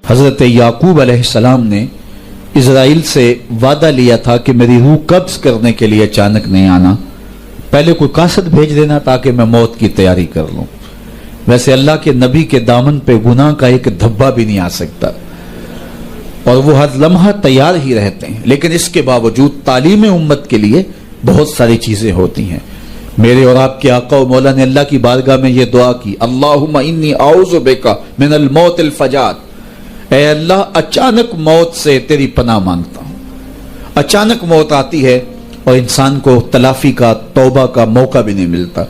حضرت یعقوب علیہ السلام نے اسرائیل سے وعدہ لیا تھا کہ میری روح قبض کرنے کے لیے اچانک نہیں آنا، پہلے کوئی قاصد بھیج دینا تاکہ میں موت کی تیاری کر لوں۔ ویسے اللہ کے نبی کے دامن پہ گناہ کا ایک دھبا بھی نہیں آ سکتا اور وہ ہر لمحہ تیار ہی رہتے ہیں، لیکن اس کے باوجود تعلیم امت کے لیے بہت ساری چیزیں ہوتی ہیں۔ میرے اور آپ کے آقا و مولا نے اللہ کی بارگاہ میں یہ دعا کی، اللہم انی اعوذ بک من الموت الفجاۃ، اے اللہ اچانک موت سے تیری پناہ مانگتا ہوں۔ اچانک موت آتی ہے اور انسان کو تلافی کا، توبہ کا موقع بھی نہیں ملتا،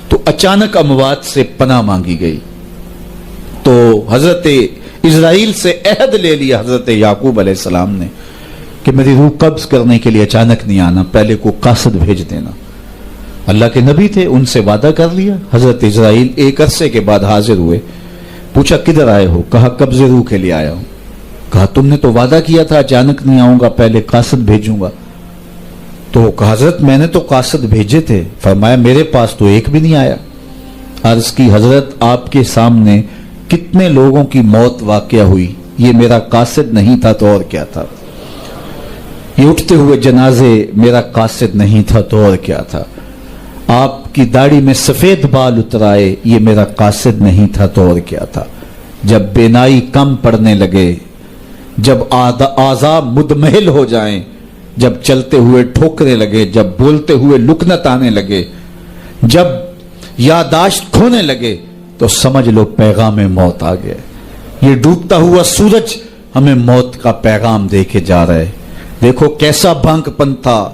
تو اچانک اموات سے پناہ مانگی گئی۔ تو حضرت اسرائیل سے عہد لے لیا حضرت یعقوب علیہ السلام نے کہ میری روح قبض کرنے کے لیے اچانک نہیں آنا، پہلے کو قاصد بھیج دینا۔ اللہ کے نبی تھے، ان سے وعدہ کر لیا۔ حضرت اسرائیل ایک عرصے کے بعد حاضر ہوئے، پوچھا کدھر آئے ہو؟ کہا قبض روح کے لیے آیا ہوں۔ کہا تم نے تو وعدہ کیا تھا اچانک نہیں آؤں گا، پہلے قاصد بھیجوں گا۔ تو کہا حضرت میں نے تو قاصد بھیجے تھے۔ فرمایا میرے پاس تو ایک بھی نہیں آیا۔ عرض کی حضرت آپ کے سامنے کتنے لوگوں کی موت واقع ہوئی، یہ میرا قاصد نہیں تھا تو اور کیا تھا؟ یہ اٹھتے ہوئے جنازے میرا قاصد نہیں تھا تو اور کیا تھا؟ آپ کی داڑھی میں سفید بال اترائے، یہ میرا قاصد نہیں تھا تو اور کیا تھا؟ جب بینائی کم پڑنے لگے، جب اعضاء مدمحل ہو جائیں، جب چلتے ہوئے ٹھوکرے لگے، جب بولتے ہوئے لکنت آنے لگے، جب یادداشت کھونے لگے، تو سمجھ لو پیغام موت آ گیا۔ یہ ڈوبتا ہوا سورج ہمیں موت کا پیغام دے کے جا رہا ہے۔ دیکھو کیسا بھانک پن تھا،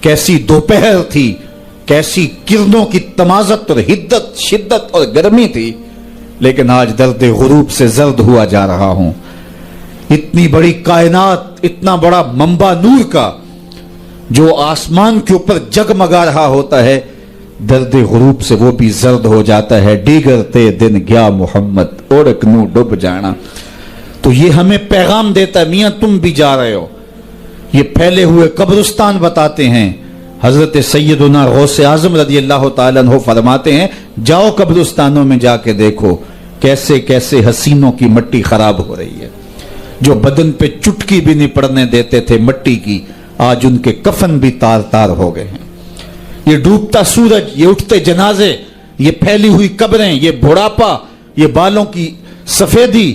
کیسی دوپہر تھی، کیسی کرنوں کی تمازت اور حدت، شدت اور گرمی تھی، لیکن آج درد غروب سے زرد ہوا جا رہا ہوں۔ اتنی بڑی کائنات، اتنا بڑا منبع نور کا جو آسمان کے اوپر جگمگا رہا ہوتا ہے، درد غروب سے وہ بھی زرد ہو جاتا ہے۔ دیگرتے دن گیا محمد اوڑک نو ڈب جانا۔ تو یہ ہمیں پیغام دیتا ہے میاں تم بھی جا رہے ہو۔ یہ پھیلے ہوئے قبرستان بتاتے ہیں۔ حضرت سیدنا غوث اعظم رضی اللہ تعالیٰ عنہ فرماتے ہیں جاؤ قبرستانوں میں جا کے دیکھو کیسے کیسے حسینوں کی مٹی خراب ہو رہی ہے۔ جو بدن پہ چٹکی بھی نہیں پڑنے دیتے تھے مٹی کی، آج ان کے کفن بھی تار تار ہو گئے ہیں۔ یہ ڈوبتا سورج، یہ اٹھتے جنازے، یہ پھیلی ہوئی قبریں، یہ بڑھاپا، یہ بالوں کی سفیدی،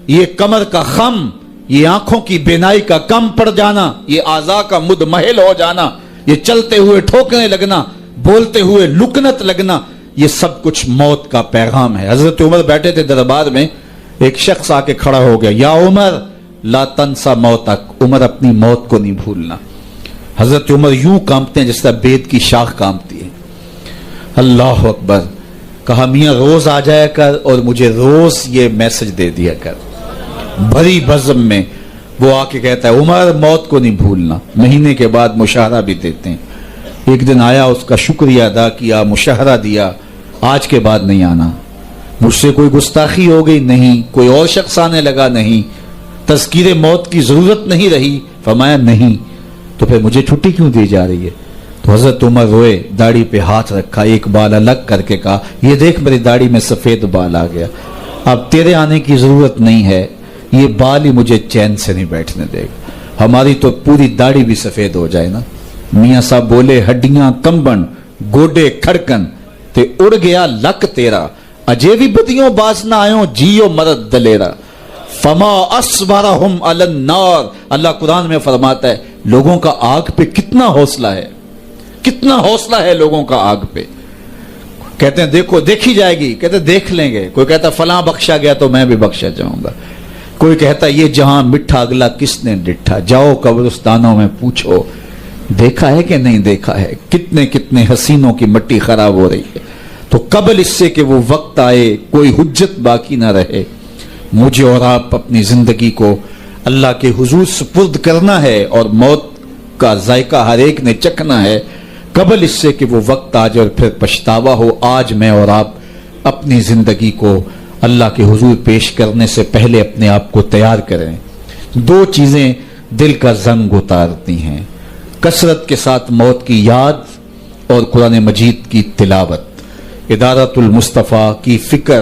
یہ کمر کا خم، یہ آنکھوں کی بینائی کا کم پڑ جانا، یہ اعضاء کا مدمحل ہو جانا، یہ چلتے ہوئے ٹھوکنے لگنا، بولتے ہوئے لکنت لگنا، یہ سب کچھ موت کا پیغام ہے۔ حضرت عمر بیٹھے تھے دربار میں، ایک شخص آ کے کھڑا ہو گیا، یا عمر لا تنسا موتک، عمر اپنی موت کو نہیں بھولنا۔ حضرت عمر یوں کانپتے ہیں جس طرح بید کی شاخ کانپتی ہے۔ اللہ اکبر۔ کہا میاں روز آ جایا کر اور مجھے روز یہ میسج دے دیا کر۔ بھری بزم میں وہ آ کے کہتا ہے عمر موت کو نہیں بھولنا۔ مہینے کے بعد مشاہرہ بھی دیتے ہیں۔ ایک دن آیا، اس کا شکریہ ادا کیا، مشاہرہ دیا، آج کے بعد نہیں آنا۔ مجھ سے کوئی گستاخی ہو گئی؟ نہیں۔ کوئی اور شخص آنے لگا؟ نہیں۔ تذکیر موت کی ضرورت نہیں رہی؟ فرمایا نہیں۔ تو پھر مجھے چھٹی کیوں دی جا رہی ہے؟ تو حضرت عمر روئے، داڑھی پہ ہاتھ رکھا، ایک بال الگ کر کے کہا یہ دیکھ میری داڑھی میں سفید بال آ گیا، اب تیرے آنے کی ضرورت نہیں ہے، یہ بال ہی مجھے چین سے نہیں بیٹھنے دے گا۔ ہماری تو پوری داڑھی بھی سفید ہو جائے نا۔ میاں صاحب بولے ہڈیاں کمبن، گوڈے کھڑکن تے اڑ گیا لک تیرا، اجے بھی بدیوں باز نہ آئوں، جیو مرد دلیرا، فما اصبرہم علی النار۔ اللہ قرآن میں فرماتا ہے لوگوں کا آگ پہ کتنا حوصلہ ہے، کتنا حوصلہ ہے لوگوں کا آگ پہ۔ کہتے ہیں دیکھو دیکھی جائے گی، کہتے ہیں دیکھ لیں گے۔ کوئی کہتا فلاں بخشا گیا تو میں بھی بخشا جاؤں گا۔ کوئی کہتا یہ جہاں مٹھا اگلا کس نے ڈٹھا، جاؤ قبرستانوں میں پوچھو دیکھا ہے کہ نہیں دیکھا ہے، کتنے کتنے حسینوں کی مٹی خراب ہو رہی ہے۔ تو قبل اس سے کہ وہ وقت آئے کوئی حجت باقی نہ رہے، مجھے اور آپ اپنی زندگی کو اللہ کے حضور سپرد کرنا ہے اور موت کا ذائقہ ہر ایک نے چکھنا ہے، قبل اس سے کہ وہ وقت آ جائے اور پھر پچھتاوا ہو۔ آج میں اور آپ اپنی زندگی کو اللہ کے حضور پیش کرنے سے پہلے اپنے آپ کو تیار کریں۔ دو چیزیں دل کا زنگ اتارتی ہیں، کثرت کے ساتھ موت کی یاد اور قرآن مجید کی تلاوت۔ ادارت المصطفیٰ کی فکر